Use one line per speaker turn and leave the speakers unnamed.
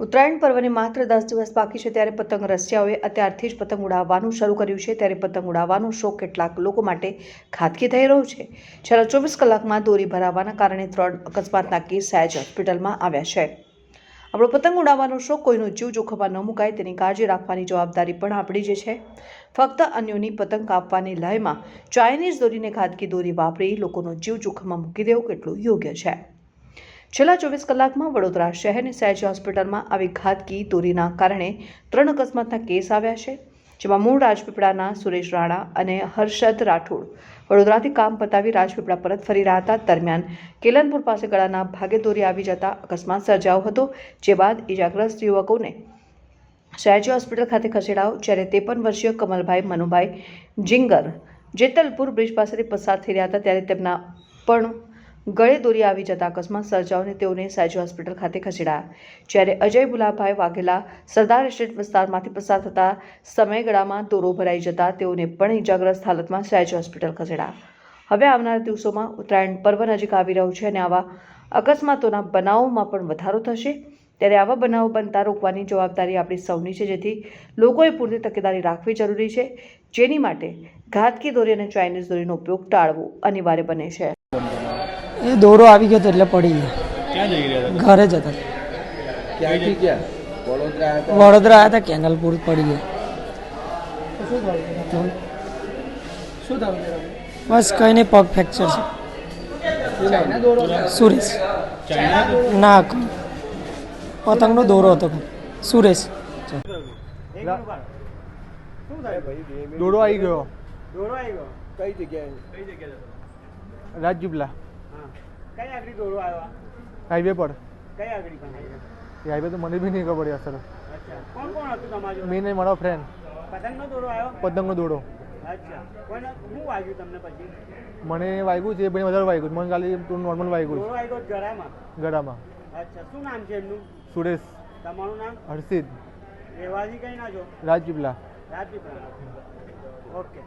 ઉત્તરાયણ પર્વને માત્ર 10 દિવસ બાકી છે ત્યારે પતંગ રસિયાઓએ અત્યારથી જ પતંગ ઉડાવવાનું શરૂ કર્યું છે। ત્યારે પતંગ ઉડાવવાનો શોખ કેટલાક લોકો માટે ઘાતકી થઈ રહ્યો છે। છેલ્લા 24 કલાકમાં દોરી ભરાવાના કારણે 3 અકસ્માતના કેસ સયાજી હોસ્પિટલમાં આવ્યા છે। આપણો પતંગ ઉડાવવાનો શોખ કોઈનો જીવ જોખમમાં ન મુકાય તેની કાળજી રાખવાની જવાબદારી પણ આપણી જ છે। ફક્ત અન્યોની પતંગ કાપવાની લયમાં ચાઇનીઝ દોરીને ઘાતકી દોરી વાપરી લોકોનો જીવ જોખમમાં મૂકી દેવો કેટલું યોગ્ય છે। છેલ્લા 24 કલાકમાં વડોદરા શહેરની સયાજી હોસ્પિટલમાં આવી ઘાતકી દોરીના કારણે 3 અકસ્માતના કેસ આવ્યા છે, જેમાં મૂળ રાજપીપળાના સુરેશ રાણા અને હર્ષદ રાઠોડ વડોદરાથી કામ પતાવી રાજપીપળા પરત ફરી રહ્યા હતા। દરમિયાન કેલનપુર પાસે ગળાના ભાગે દોરી આવી જતા અકસ્માત સર્જાયો હતો, જે બાદ ઇજાગ્રસ્ત યુવકોને સયાજી હોસ્પિટલ ખાતે ખસેડાયો। જ્યારે 53 વર્ષીય કમલભાઈ મનુભાઈ જિંગર જેતલપુર બ્રિજ પાસેથી પસાર થઈ રહ્યા હતા ત્યારે તેમના પણ ગળે દોરી આવી જતા અકસ્માત સર્જાયો, તેઓને સયાજી હોસ્પિટલ ખાતે ખસેડાયા। જ્યારે અજય ભુલાભાઈ વાઘેલા સરદાર એસ્ટેટ વિસ્તારમાંથી પસાર થતા સમયે ગળામાં દોરો ભરાઈ જતા તેઓને પણ ઇજાગ્રસ્ત હાલતમાં સયાજી હોસ્પિટલ ખસેડાયા। હવે આવનારા દિવસોમાં ઉત્તરાયણ પર્વ નજીક આવી રહ્યું છે અને આવા અકસ્માતોના બનાવોમાં પણ વધારો થશે। ત્યારે આવા બનાવો બનતા રોકવાની જવાબદારી આપણી સૌની છે, જેથી લોકોએ પૂરતી તકેદારી રાખવી જરૂરી છે, જેની માટે ઘાતકી દોરી અને ચાઇનીઝ દોરીનો ઉપયોગ ટાળવો અનિવાર્ય બને છે।
એ દોરો આવી ગયો એટલે પડી ગયા।
ક્યાં જઈ રહ્યા હતા?
ઘરે જતા
ક્યાંથી ક્યાં?
વડોદરા આવ્યા હતા, કેનલપુર પડી ગયા। બસ કંઈ નહીં, પગ ફ્રેક્ચર છે। સુરેશ ના, પતંગનો દોરો હતો સુરેશ।
દોરો આવી ગયો।
કઈ જગ્યાએ?
રાજપીપળા
કઈ આગળ દોરો આવ્યો?
હાઈવે પર।
કઈ આગળ પણ
હાઈવે તો મને બી નહીં ખબર સર।
અચ્છા, કોણ કોણ હતું તમારું?
મેં નહીં, મારો ફ્રેન્ડ।
પતંગનો દોરો આવ્યો?
પતંગનો દોરો
અચ્છા, કોઈને શું વાગ્યું તમને? પછી
મને વાગ્યું છે, ભાઈ વધારે વાગ્યું, મને ખાલી નોર્મલ વાગ્યું
દોરો આવ્યો ગળામાં?
ગળામાં।
અચ્છા, શું નામ છે એમનું?
સુરેશ।
તમારું નામ?
હર્ષિદ।
રહેવાસી કઈ ના છો?
રાજપીપળા।
રાજપીપળા। ઓકે।